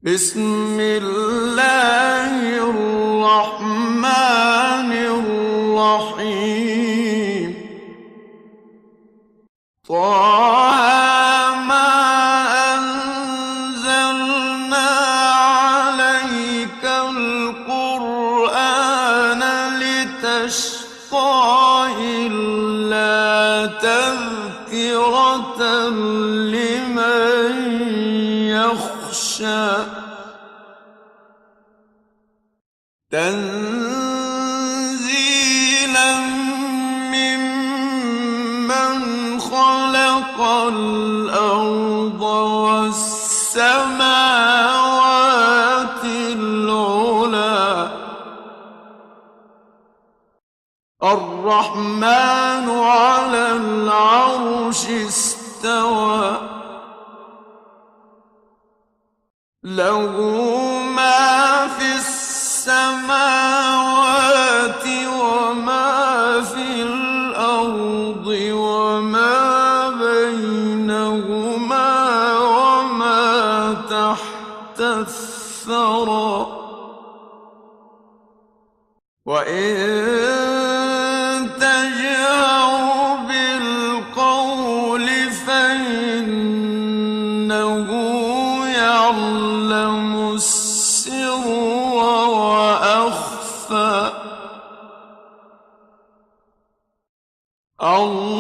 بسم الله الرحمن الرحيم طه ما أنزلنا عليك القرآن لتشقى إلا تذكرة لمن يخشى تنزيلا ممن خلق الأرض والسماوات العلى الرحمن على العرش استوى له ما في السماوات وما في الأرض وما بينهما وما تحت الثرى وإن تجهر بالقول فإنه يعلم السر وأخفى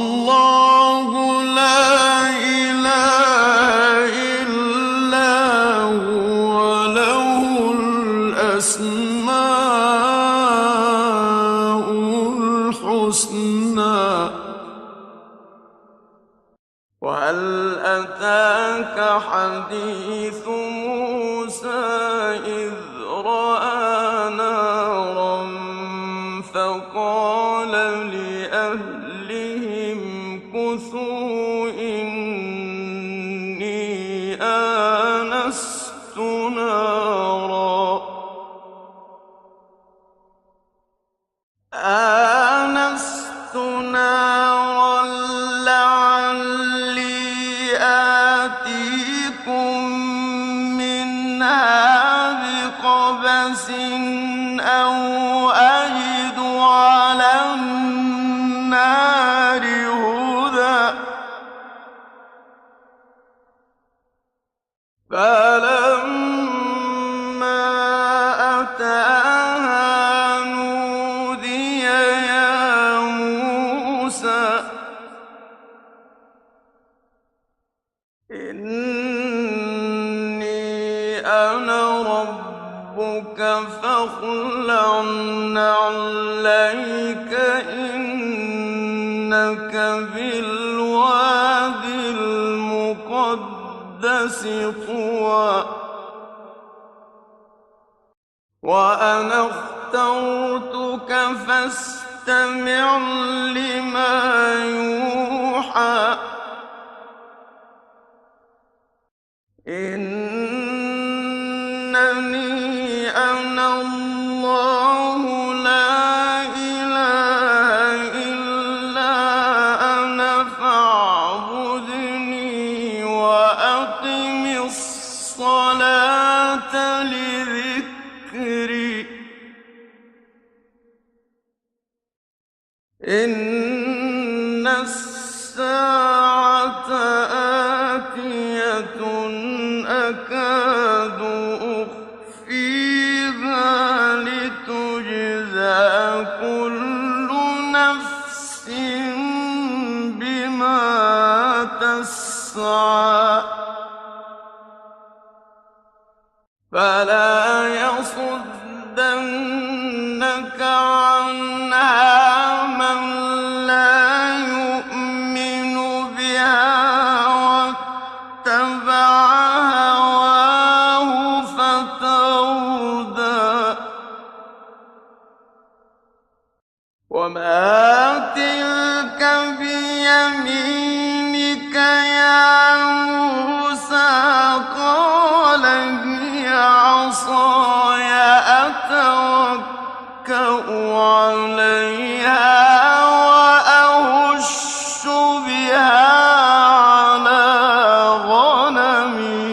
الله لا إله إلا هو له الأسماء الحسنى وهل أتاك حديث موسى إذ رأى نارا فقال لأهلهم كثوا إني آنست نارا لعلي آتيكم منها بقبس أو أجد على النار هدى فلما أتاها نودي يا موسى إني أنا ربك فاخلع نعليك إنك بالواد المقدس طوى وأنا اخترتك فاستمع لما يوحى إنني أنا الله لا إله إلا أنا فاعبدني وأقم الصلاة لذكري إن الساعة آتية أكاد أخفيها لتجزى كل نفس بما تسعى فلا يصدنك عنها من لا يؤمن بها واتبع هواه فتردى وما تلك بيمينك يا موسى قال هي عصاي أتوكأ عليها وأهش بها على غنمي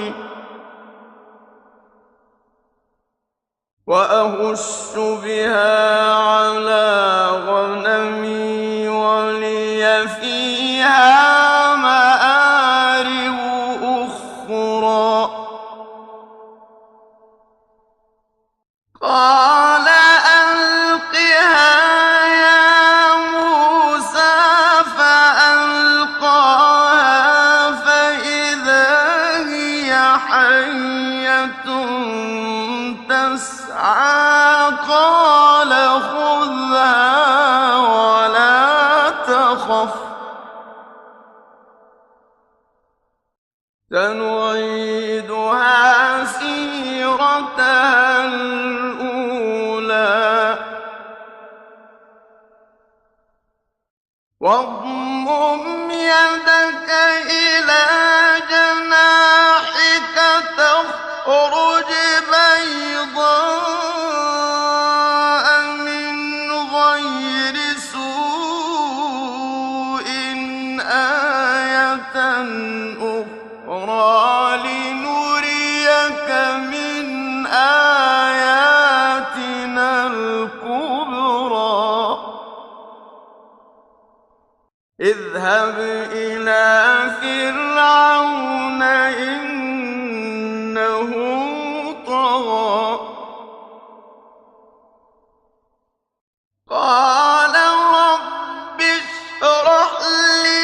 وأهش بها على غنمي ولي فيها مآرب أخرى قال ألقها يا موسى فألقاها فإذا هي حية تسعى قال خذها ولا تخف سنعيدها سيرتها الأولى واضمم يدك إلى جناحك تخرج بيضاء من غير سوء آية أخرى لنريك من آياتنا الكبرى اذهب إلى فرعون إنه طغى قال رب اشرح لي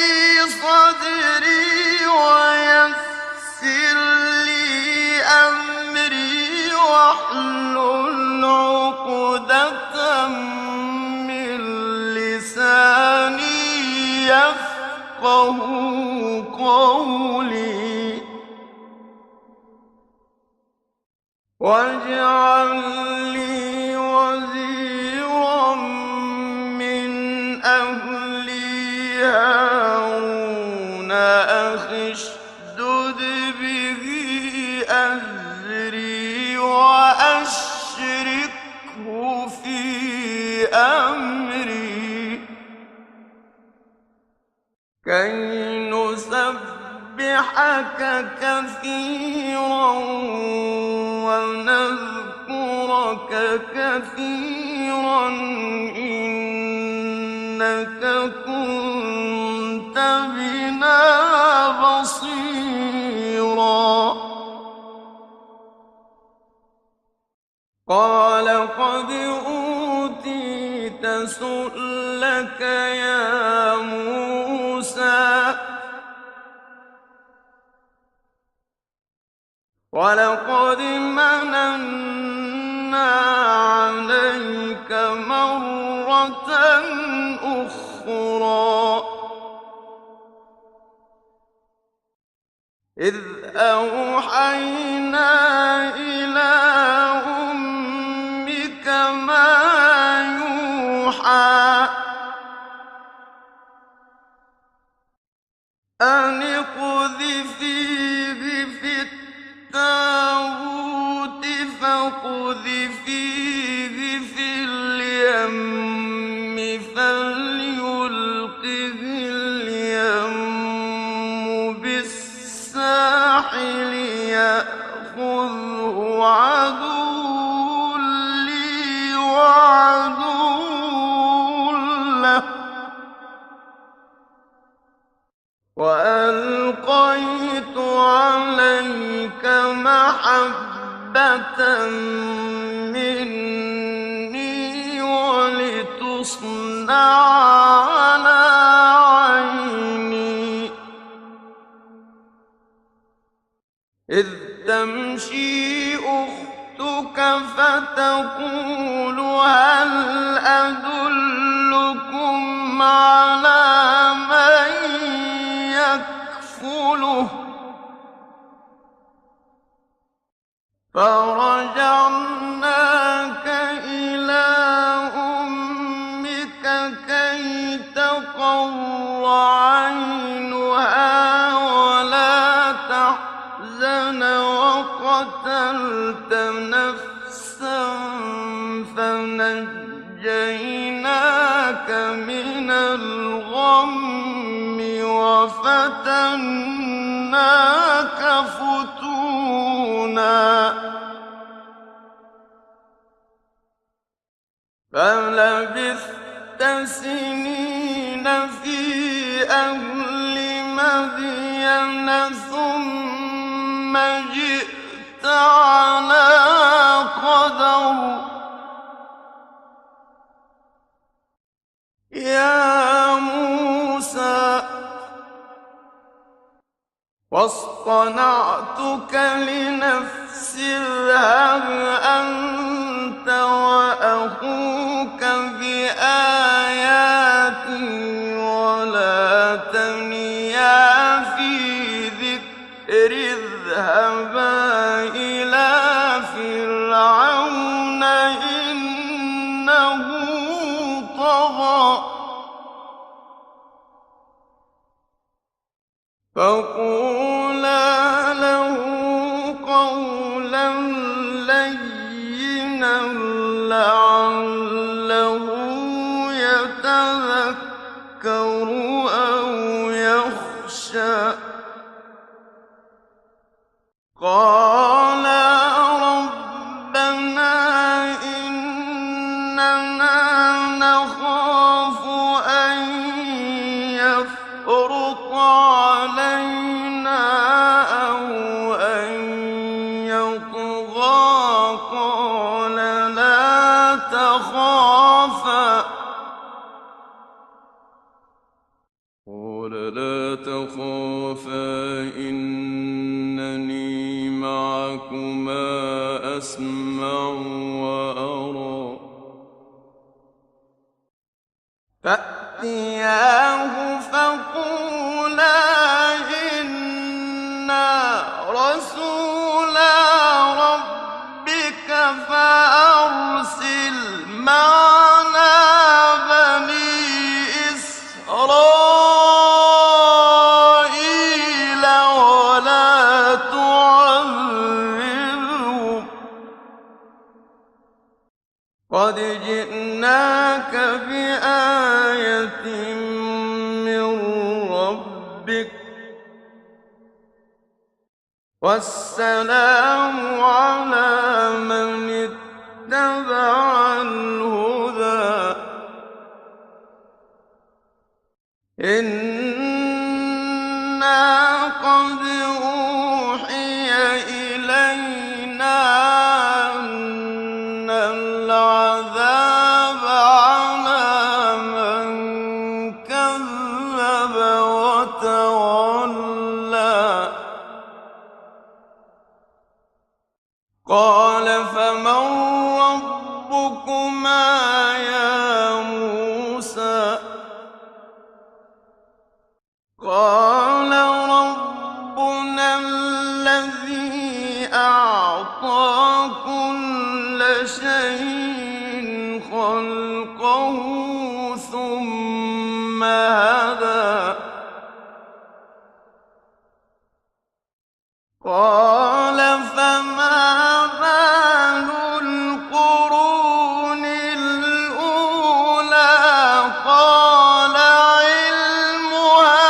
صدري ويسر لي أمري واحلل عقدة من لساني يفقه قولي واجعل لي وزيرا من أهلي هارون أخي اشدد به أزري وأشركه في أمري كي نسبحك كثيرا ونذكرك كثيرا إنك كنت بنا بصيرا قال قد أوتيت سؤلك يا موسى ولقد مننا عليك مرة أخرى إذ أوحينا إلى أمك ما يوحى أن اقذفيه في التابوت فاقذفيه في اليم فليلقه اليم بالساحل يأخذه عدو لي وعدو له وألقيت عليك محبة مني ولتصنع على عيني إذ تمشي أختك فتقول هل أدلكم على من يكفله فرجعناك إلى أمك كي تقر عينها ولا تحزن وقتلت نفسا فنجيناك من الغم وفتناك فتونا فلبثت سنين في أهل مدين ثم جئت على قدر يا موسى واصطنعتك لنفسي اذهب أنت وأخوك بآياتي ولا تنيا في ذكري اذهبا إلى فرعون إنه طغى فقولا له قولا لينا لعله يتذكر أو يخشى قالا ربنا إننا نخاف أن يفرط علينا أو أن يطغى قال لا تخافا إنني معكما أسمع وأرى فأتياه فقولا إنا رسولا ربك فأرسل معنا بني إسرائيل ولا تعذبهم قد جئناك بآية من ربك والسلام على من اتبع الهدى إنا قد أوحي إلينا أن العذاب على من كذب وتولى قال فمن ربكما يا موسى قال ربنا الذي أعطى كل شيء خلقه ثم هدى قال فما بال القرون الأولى قال علمها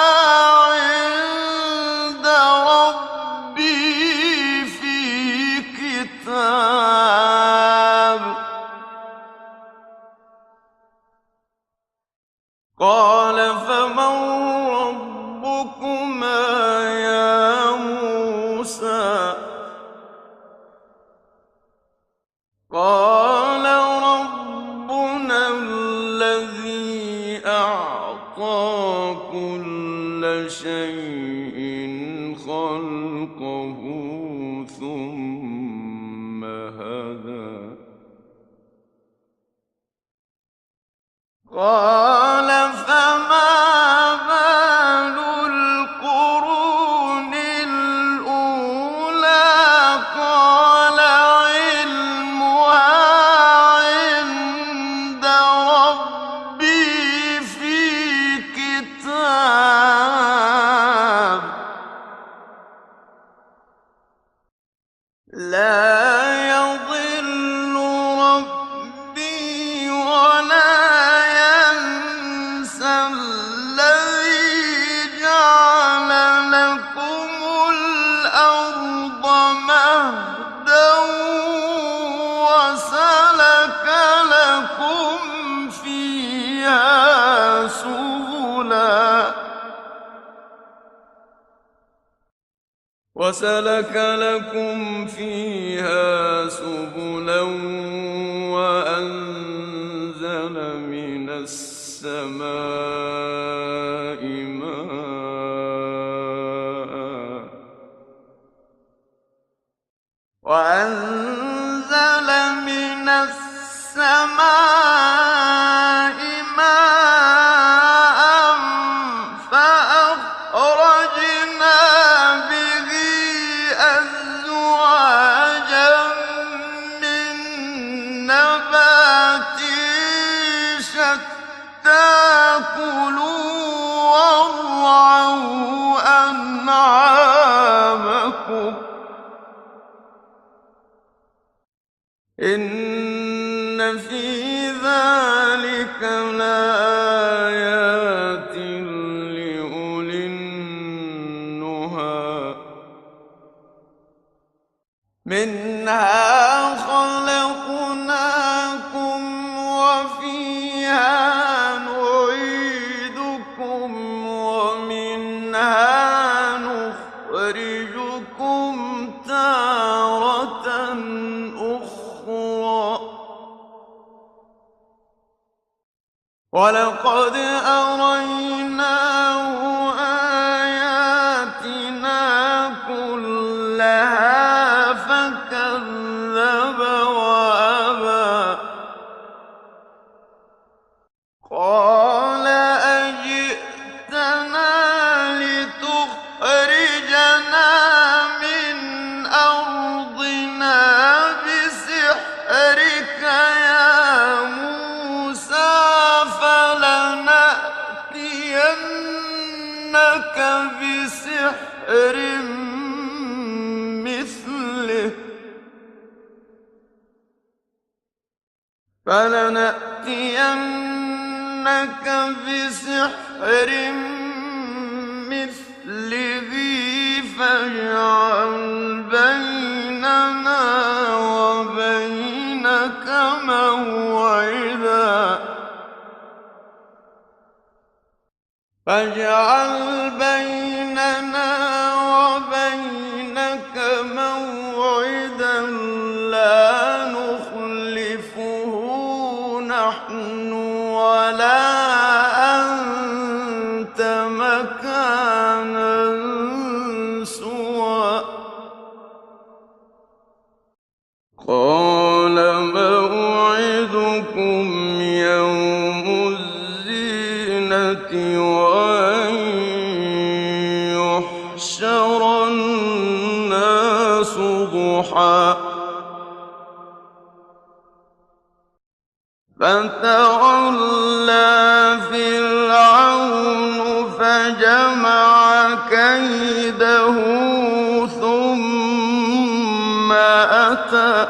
عند ربي في كتاب قال فمن ربكما يا موسى قال ربنا الذي أعطى كل شيء خلقه ثم هدى قال فما بال القرون الأولى قال علمها عند ربي في كتاب لا يضل ربي ولا ينسى وسلك لكم فيها سبلا وأنزل من السماء فأخرجنا به أزواجا من نبات شتى كلوا وارعوا أنعامكم إن في ذلك لآيات لأولي النهى منها خلقناكم وفيها نعيدكم ومنها نخرجكم تارة أخرى ولقد أريناه آياتنا كلها فكذب وأبى قال أجئتنا لتخرجنا من أرضنا بسحرك يا موسى فلنأتينك بسحر مثله فاجعل بيننا وبينك موعدا لا نخلفه نحن ولا أنت مكانا سوى قال موعدكم يوم الزينة وأن يحشر الناس ضحى فتولى فرعون فجمع كيده ثم أتى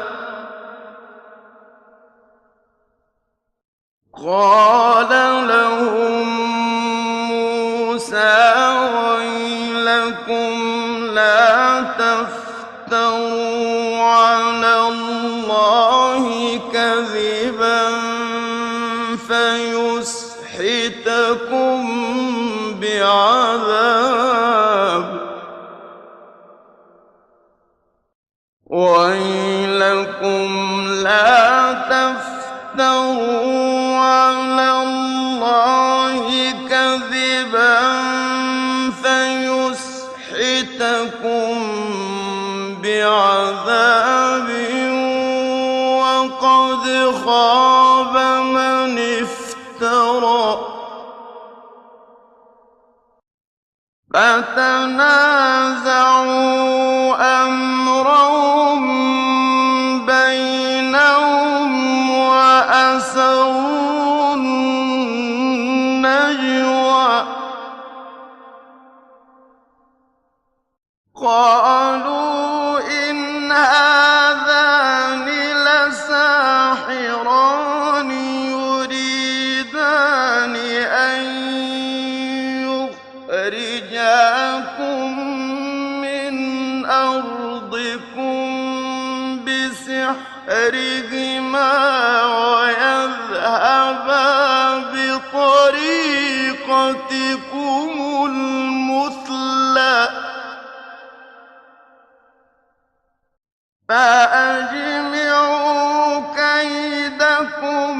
قال لهم موسى ويلكم لا تفتروا على الله كذبا فيسحتكم بعذاب ويلكم لا تفتروا على الله كذبا فيسحتكم بعذاب وقد خاب من افترى فتنازعوا أمرهم بينهم وأسروا النجوى قالوا إن هذان لساحران يريدان أن يخرجاكم من أرضكم بسحرهما ويذهبا بطريقتكم المثلى فأجمعوا كيدكم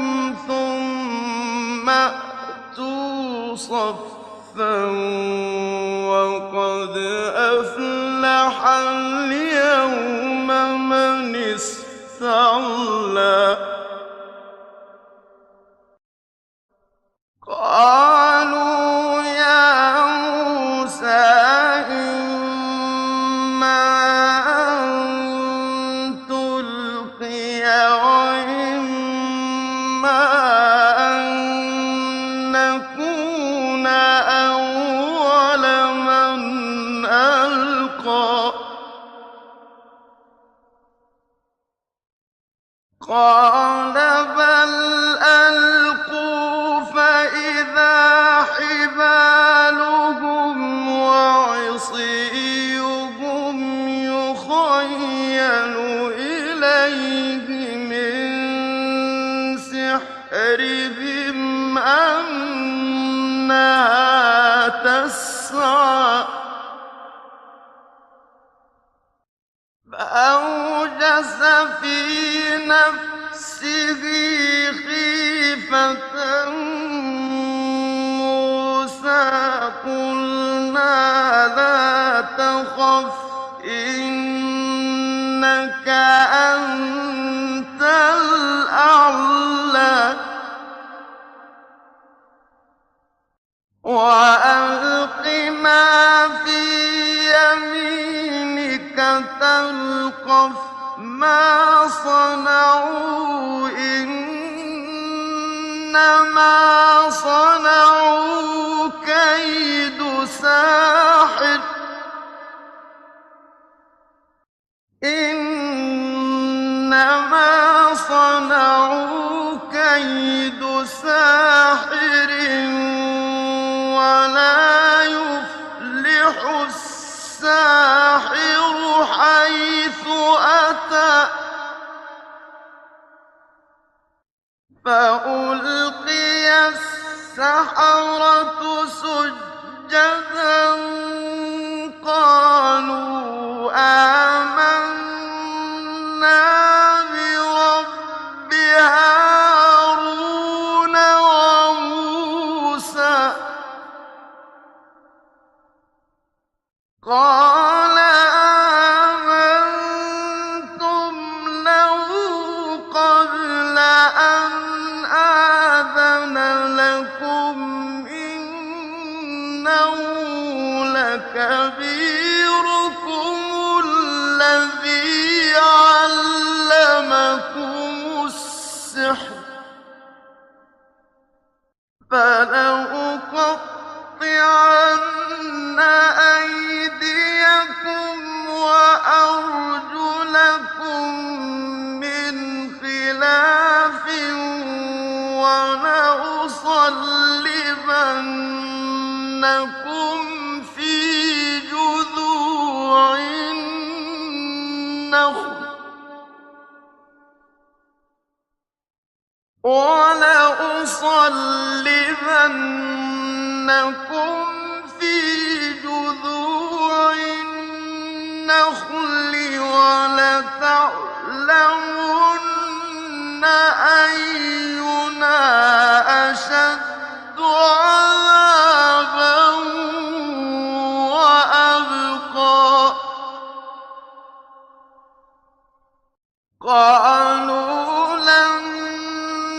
ثم أتوا صفا وقد أفلح اليوم من استعلى قالوا يا موسى إما أن تلقي وإما أن نكون أول من ألقى قال بل ألقوا فإذا حبالهم وعصيهم يخيل إليه من سحرهم أنها تسعى فأوجس في نفسه خيفة موسى قلنا لا تخف إنك أنت الأعلى وألق ما في يمينك تلقف ما صنعوا إنما صنعوا كيد ساحر إنما صنعوا كيد ساحر ولا يفلح الساحر حيث أتى فألقي السحرة سجدا قالوا آمنا برب هارون وموسى قال آمنتم له قبل أن آذن لكم إنه لكبيركم الذي علمكم السحر فلأقطعن أيديكم وأرجلكم من خلاف ولأصلبنكم في جذوع النخل ولتعلمن أينا أشد عذابا وأبقى قالوا لن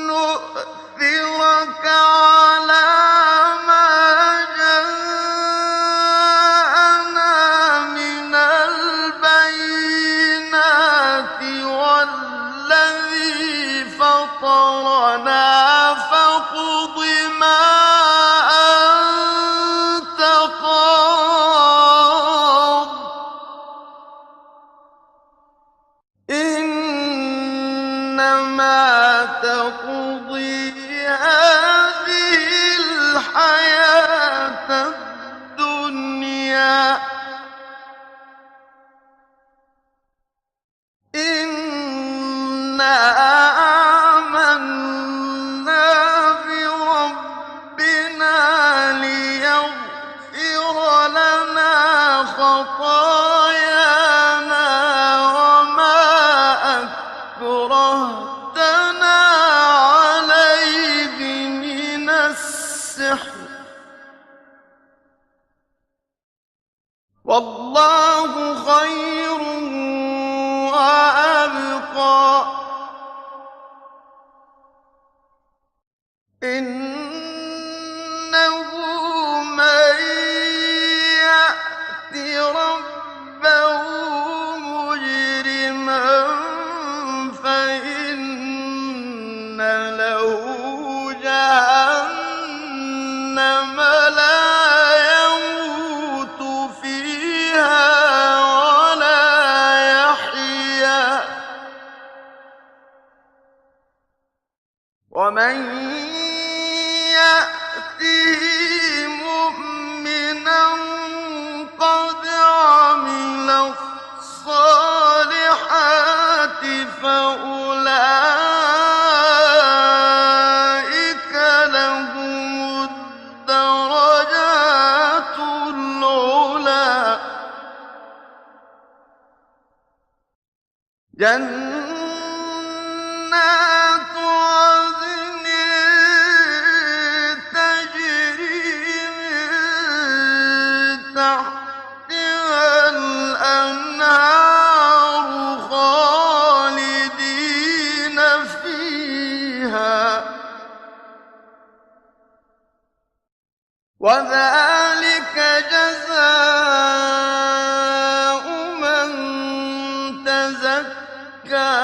نؤثرك على ما جاءنا من البينات والذي فطرنا فاقض ما أنت قاض إنما تقضي هذه الحياة الدنيا إنا آمنا بربنا ليغفر لنا خطايانا وما أكرهتنا عليه من السحر والله خير وأبقى إنه من يأت ربه مجرما فإن له جهنم لا يموت فيها ولا يحيا ومن يأته مؤمنا قد عمل الصالحات فأولئك لهم الدرجات العلى جنات عدن تجري من تحتها الأنهار خالدين فيها وذلك جزاء من تزكى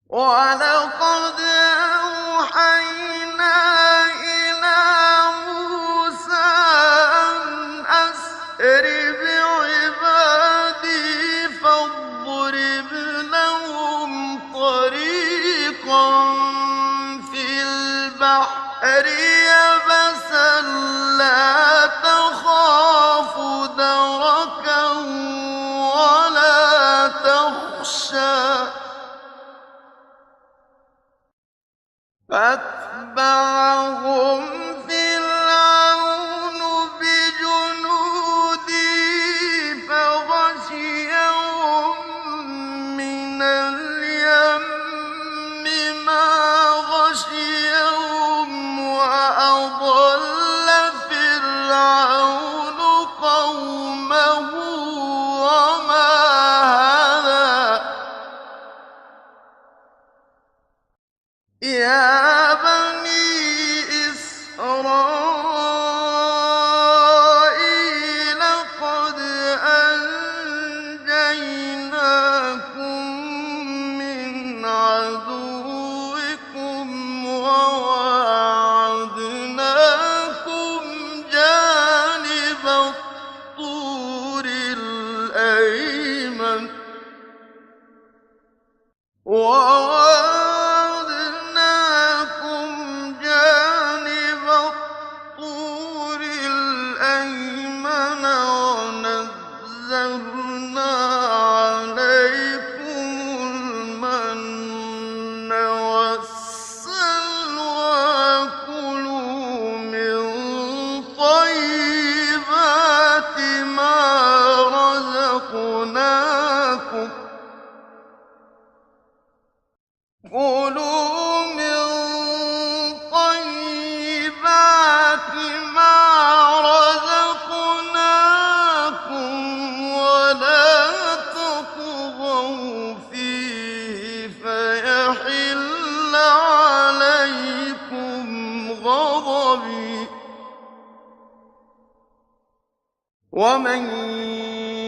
ولقد أوحينا إلى موسى أن أسر بعبادي فاضرب لهم طريقا في البحر يبسا لا تخاف دركا ولا تخشى فأتبعهم فرعون بجنوده فغشيهم من اليم ما غشيهم وأضل فرعون قومه وما هدى يا بني إسرائيل قد أنجيناكم من عدوكم وواعدناكم جانب الطور الأيمن ونزلنا عليكم المن والسلوى كلوا من طيبات ما رزقناكم كلوا من طيبات ما رزقناكم ولا تطغوا فيه فيحل عليكم غضبي ومن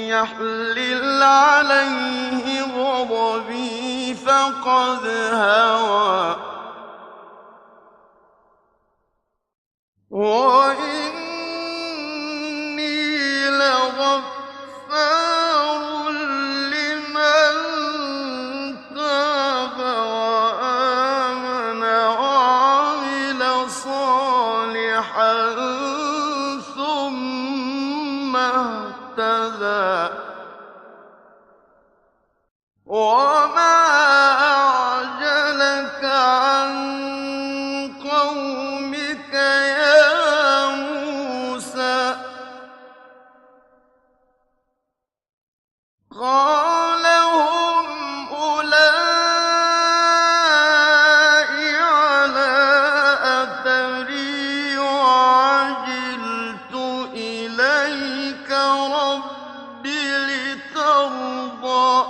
يحلل عليه غضبي فقد هوى وإني لغفار لمن تاب وآمن وعمل صالحا ثم اهتدى وما أعجلك عن قومك يا موسى قَالَ هُمْ أُولَاءِ عَلَىٰ أَثَرِي وَعَجِلْتُ إِلَيْكَ رَبِّ لِتَرْضَىٰ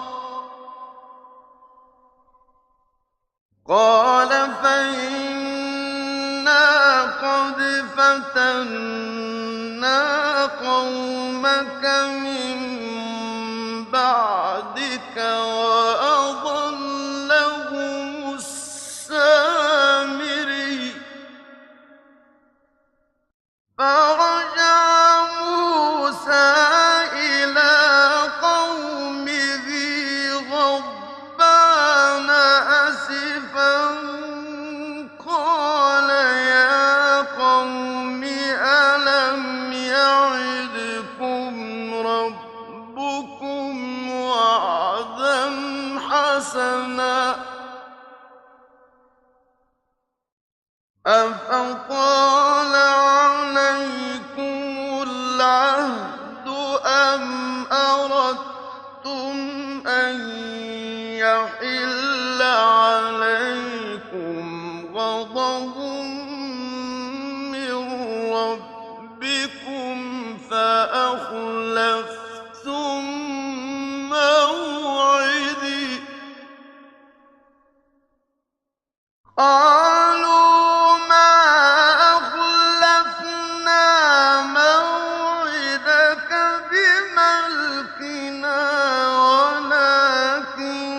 قَالَ فَإِنَّا قَدْ فَتَنَّا قَوْمَكَ مِن بَعْدِكَ وَأَضَلَّهُمُ السَّامِرِيُّ فَرَجَعَ مُوسَىٰ إِلَىٰ قَوْمِهِ غَضْبَانَ أَسِفًا قَالَ يَا قَوْمِ أَلَمْ يَعِدْكُمْ رَبُّكُمْ وَعْدًا حَسَنًا أَفَطَالَ عَلَيْكُمُ الْعَهْدُ أَمْ أَرَدتُّمْ أَن يَحِلَّ عَلَيْكُمْ غَضَبٌ مِّن رَّبِّكُمْ فَأَخْلَفْتُم مَّوْعِدِي قَالُوا مَا أَخْلَفْنَا مَوْعِدَكَ بِمَلْكِنَا وَلَٰكِنَّا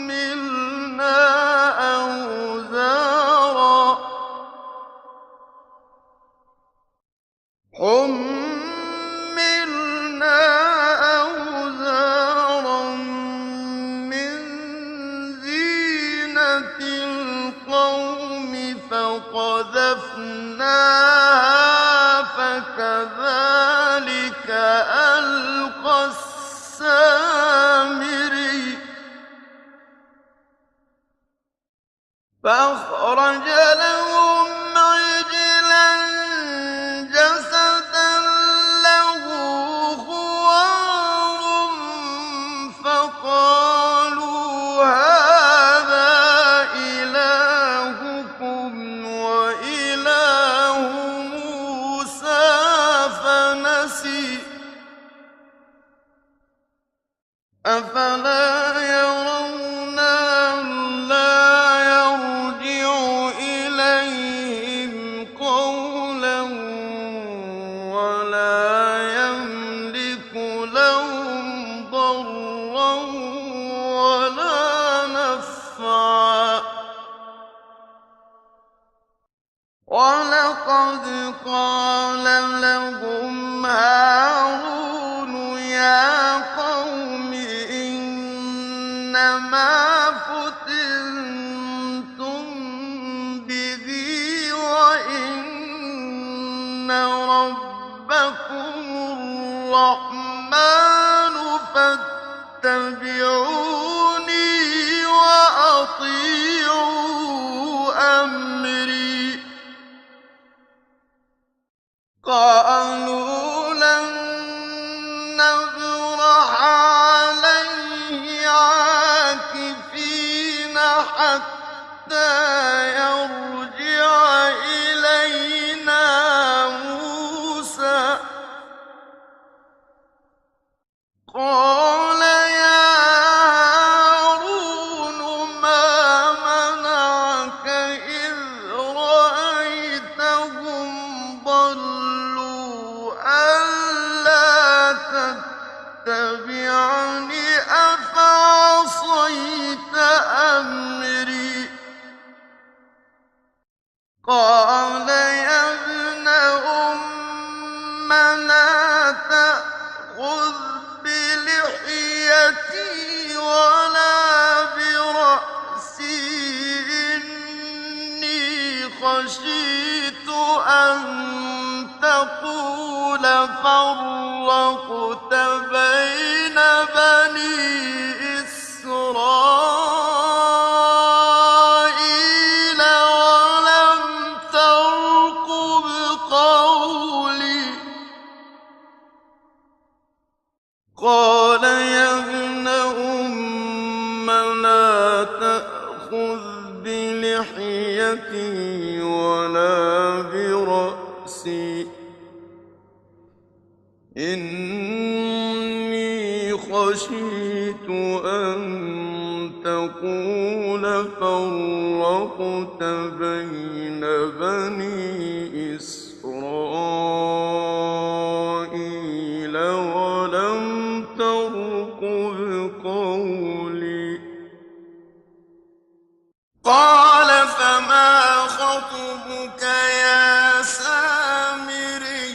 حُمِّلْنَا أَوْزَارًا مِّن زِينَةِ الْقَوْمِ فَقَذَفْنَاهَا فَكَذَٰلِكَ أَلْقَى السَّامِرِيُّ فَأَخْرَجَ لَهُمْ عِجْلًا جَسَدًا لَّهُ خُوَارٌ فَقَالُوا هَٰذَا إِلَٰهُكُمْ وَإِلَٰهُ مُوسَىٰ فَنَسِيَ أَفَلَا يَرَوْنَ أَلَّا يَرْجِعُ إِلَيْهِمْ قَوْلًا وَلَا يَمْلِكُ لَهُمْ ضَرًّا وَلَا نَفْعًا وَلَقَدْ قَالَ لَهُمْ هَارُونُ يَا قَوْمِ إِنَّمَا فُتِنتُم بِهِ وَإِنَّ رَبَّكُمُ الرَّحْمَٰنُ فَاتَّبِعُونِي وَأَطِيعُوا أَمْرِي قَالُوا لَن نَّبْرَحَ عَلَيْهِ عَاكِفِينَ حَتَّىٰ يَرْجِعَ إِلَيْنَا مُوسَىٰ قَالَ يَا هَارُونُ مَا مَنَعَكَ إِذْ رَأَيْتَهُمْ ضَلُّوا أَلَّا تَتَّبِعَنِ أَفَعَصَيْتَ أَمْرِي قَالَ يَا ابْنَ أُمَّ لَا تَأْخُذْ بِلِحْيَتِي وَلَا بِرَأْسِي إِنِّي خَشِيتُ أَن تَقُولَ فَرَّقْتَ بَيْنَ بَنِي إِسْرَائِيلَ وَلَمْ تَرْقُبْ قَوْلِي قال يا ابن أم لا تأخذ بلحيتي ولا برأسي إني خشيت أن تقول فرقت بين بني إسرائيل ولم ترقب قولي قال فما خطبك يا سامري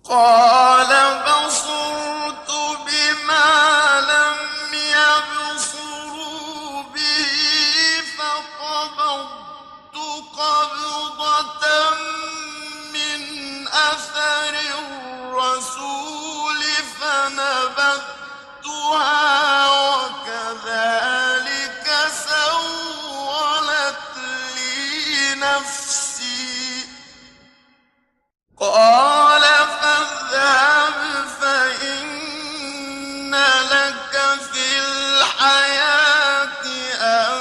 قال بصرت بما لم يبصروا به فقبضت قبضة من أثر الرسول فنبذتها وكذلك سولت لي نفسي قال فاذهب فإن لك في الحياة أن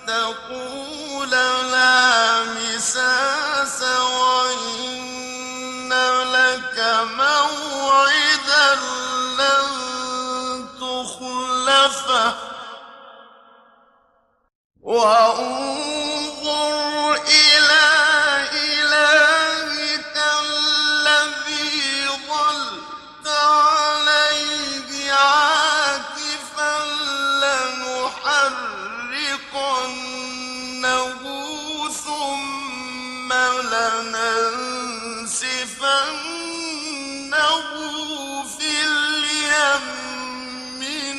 تقول لا مساس وإن لك موعدا لن تخلفه وانظر إلى إلهك الذي ظلت عليه عاكفا لنحرقنه ثم لننسفنه في اليم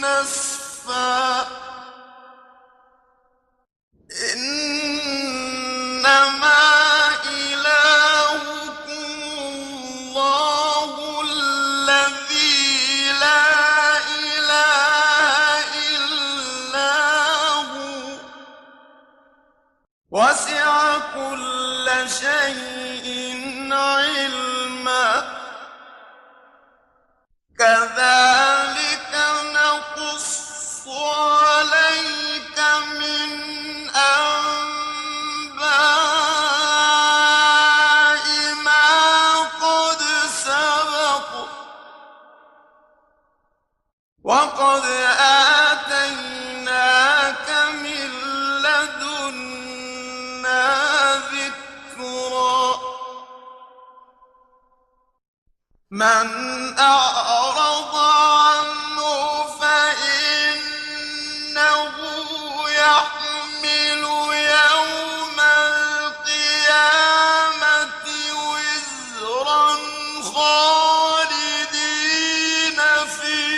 نسفا إنما إلهكم الله الذي لا إله إلا هو وسع كل شيء علما كذلك نقص عليك من أنباء ما قد سبق وقد آتيناك من لدنا ذكرا من أعرض عنه فإنه يحمل يوم القيامة وزرا خالدين فيه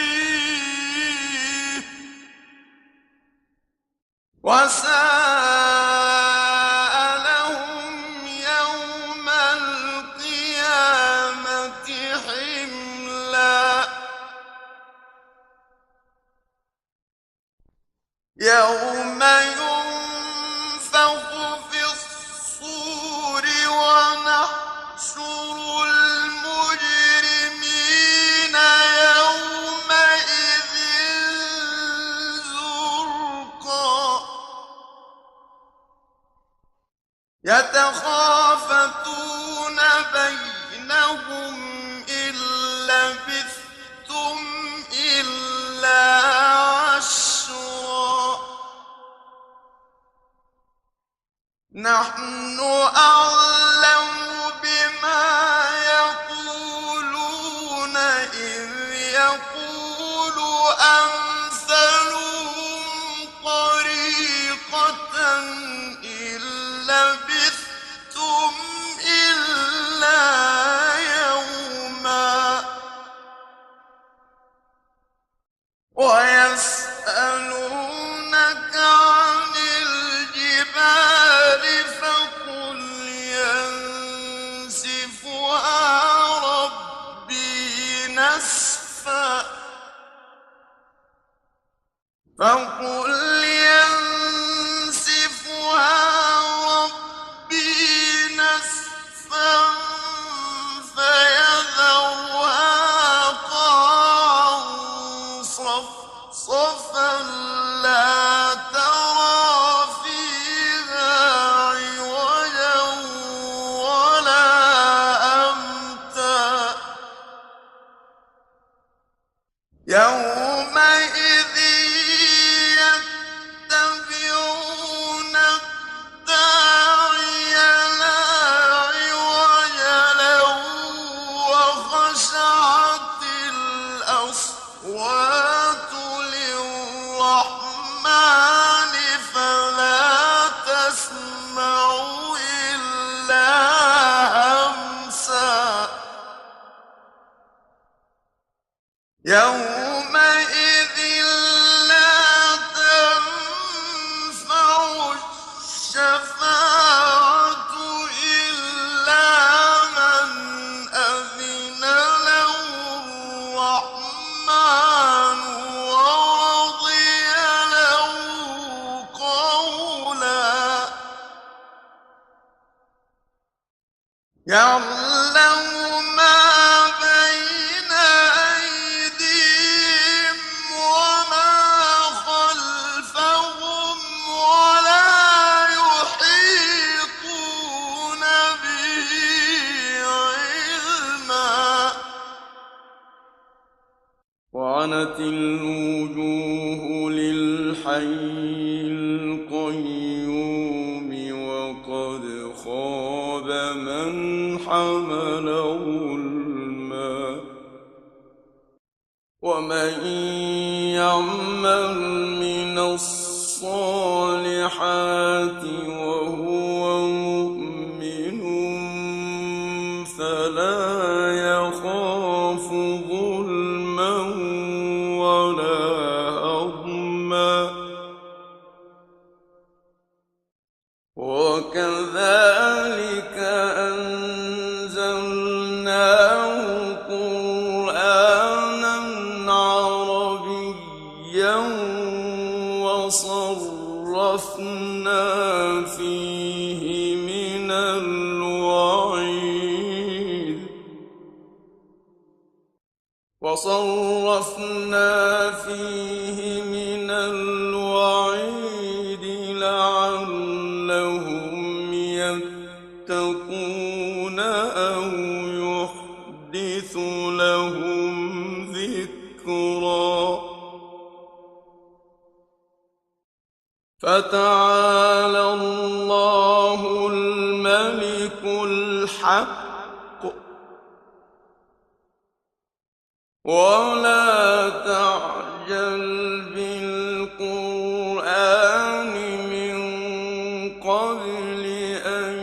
وساء لهم يوم القيامة حملا يوم ينفخ في الصور ونحشر المجرمين يومئذ زرقا يتخافتون بينهم إن لبثتم إلا عشرا نحن أعلم بما يقولون إذ يقول أمثلهم طريقة إن لبثتم إلا يوما ويسألونك عن الجبال فقل ينسفها ربي نسفا فقل ينسفها ربي نسفا فيذرها يومئذ يتبعون الداعي لا عوج له وخشعت الأصوات للرحمن فلا تسمع إلا همسا يومئذ لا تنفع الشفاعة إلا من أذن له الرحمن ورضي له قولا يعلم ما بين أيديهم وما خلفهم ولا يحيطون به علما وعنت الوجوه للحي القيوم وقد خاب من حمل ظلما ومن يعمل من الصالحات وهو مؤمن فلا يخاف ظلما ولا هضما وكذلك أنزلناه قرآنا عربيا وصرفنا فيه من الوعيد لعلهم يتقون أو يحدث لهم ذكرا فتعالى الله الملك الحق ولا تعجل بالقرآن من قبل أن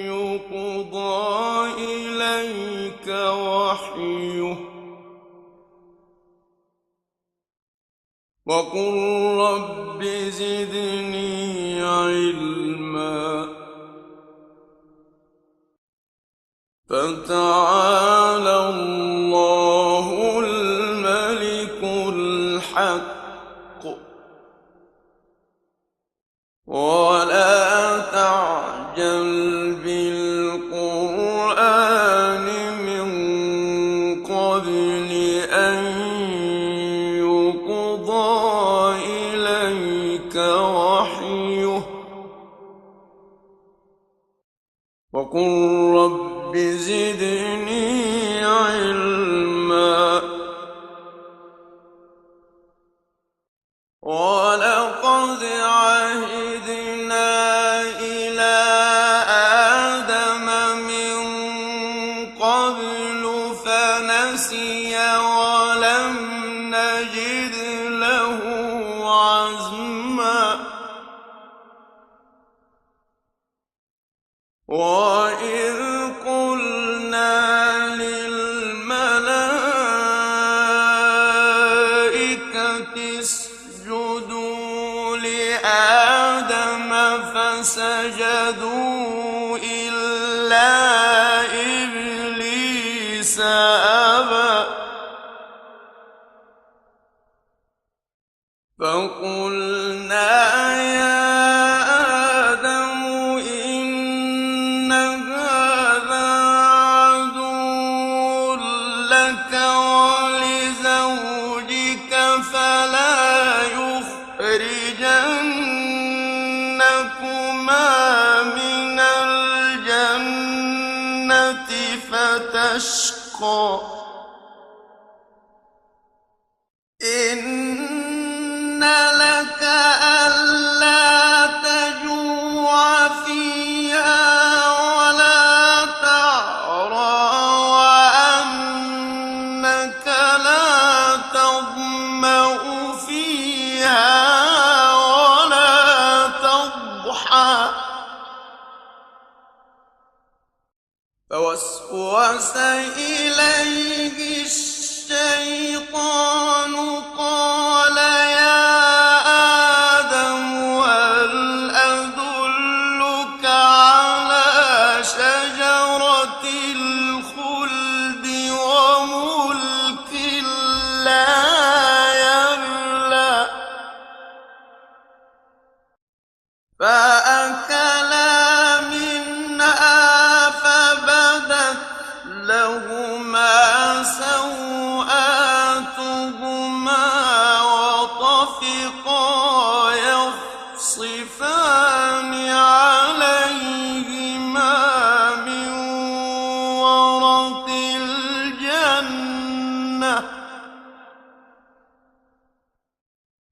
يقضى إليك وحيه وقل رب زدني علما فتعالى الله الملك الحق ولا تعجل بالقرآن من قبل أن يقضى إليك وحيه وقل رب زدني علما ولقد عهدنا إلى آدم من قبل فنسي ولم نجد له عزما وإذ قلنا للملائكة اسجدوا لآدم فسجدوا إلا إبليس أبى فقلنا يا آدم إن هذا عدو لك ولزوجك فلا يخرجنكما من الجنة فتشقى فوسوس إليه الشيطان قال يا آدم هل أدلك على شجرة الخلد وملك لا يبلى فأكلا منها فبدت لهما سوآتهما وطفقا يخصفان عليهما من ورق الجنة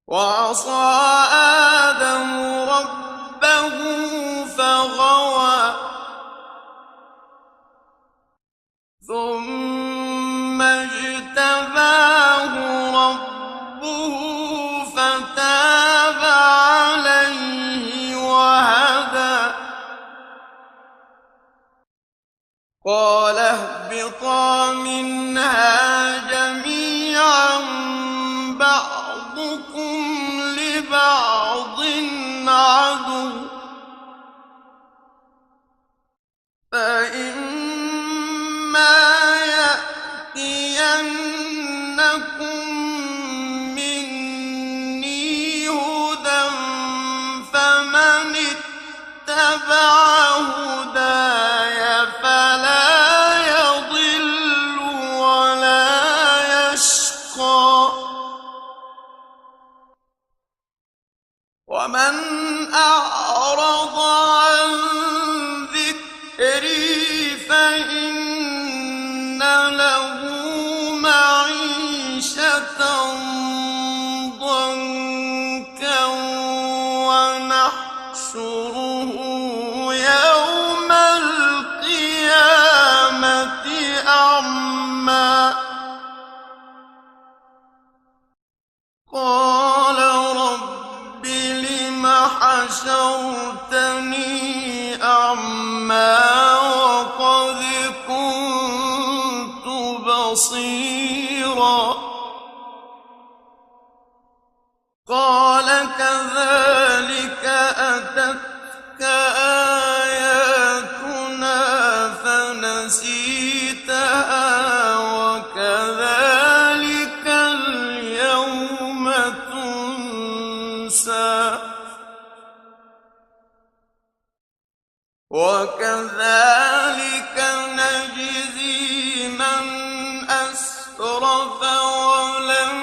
وعصى آدم ربه فغوى ثم اجتباه ربه فتاب عليه وهدى قال اهبطا منها جميعا بعضكم لبعض عدو فإما يأتينكم مني هدى فمن اتبع هداي فلا يضل ولا يشقى ومن أعرض عن ذكري فإن له معيشة ضنكا ونحشره يوم القيامة أعمى قال رب لم حشرتني أعمى وقد كنت بصيرا قال كذلك أتتك آياتنا فنسيتها وكذلك اليوم تنسى وكذلك نجزي من أسرف ولم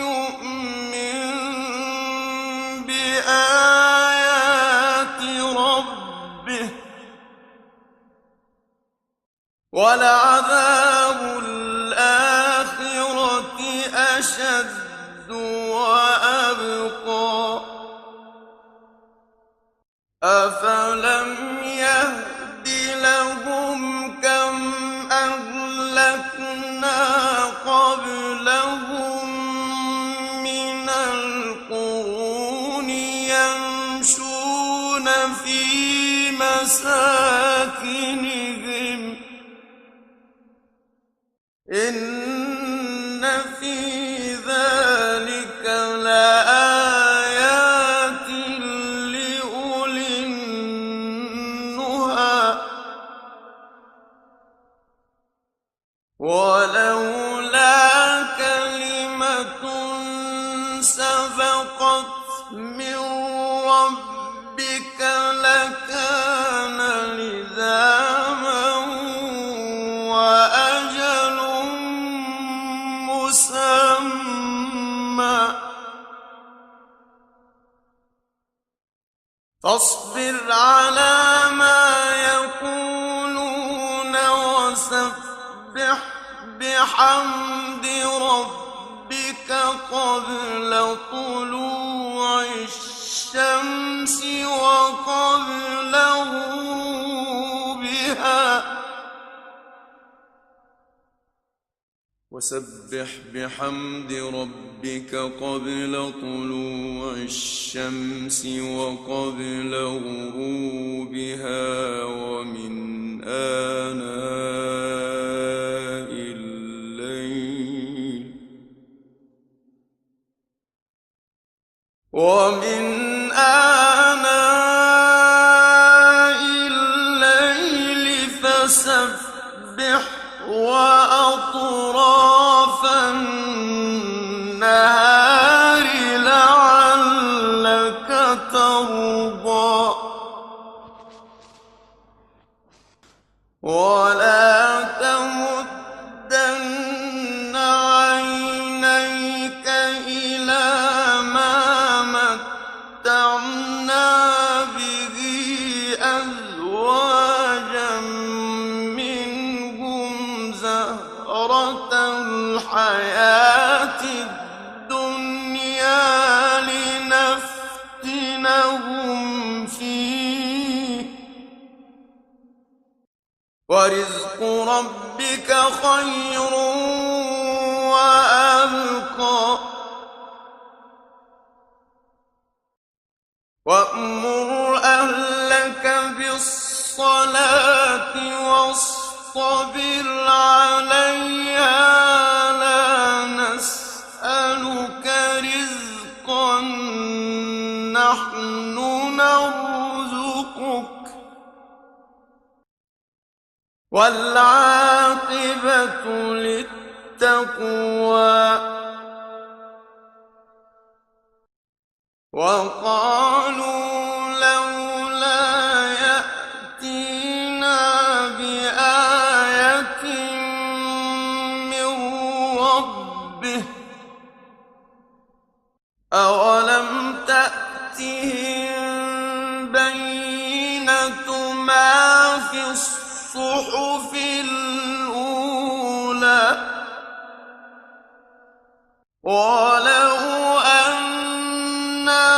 يؤمن بآيات ربه ولعذاب الآخرة أشد وأبقى أفلم يهد لهم كم أهلكنا قبلهم من القرون يمشون في مساكنهم إن في ذلك لآيات لأولي النهى ولولا كلمة سبقت من ربك لكان لزاما وأجل مسمى فاصبر على ما يقولون وسبح بحمد ربك قبل طلوع الشمس وقبل غروبها وسبح بحمد ربك قبل طلوع الشمس وقبل غروبها ومن آناء ومن آناء الليل فسبح وأطراف النهار لعلك ترضى ولا تمدن عينيك إلى ما متعنا به أزواجا منهم زهرة الحياة الدنيا لنفتنهم فيه ورزق ربك خير وأبقى وأمر أهلك بالصلاة واصطبر عليها لا نسألك رزقا نحن نرزقك والعاقبة للتقوى وقالوا لولا يأتينا بآية من ربه أولم تأتهم بينة ما في الصحف الأولى ولو أنا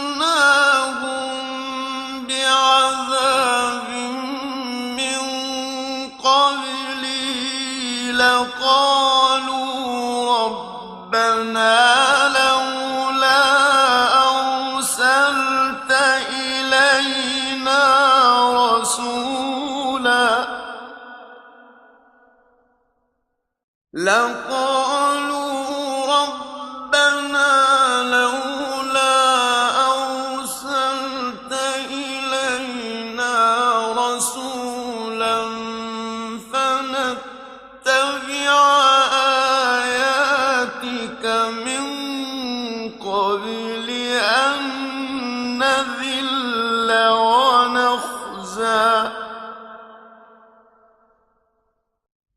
أهلكناهم بعذاب من قبله لقالوا ربنا لولا أرسلت إلينا رسولا فنتبع آياتك من قبل أن نذل ونخزى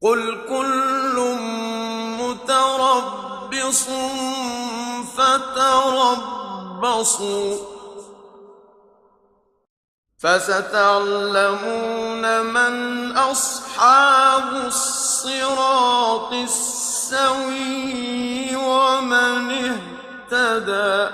قل كل متربص فتربصوا فستعلمون من أصحاب الصراط السوي ومن اهتدى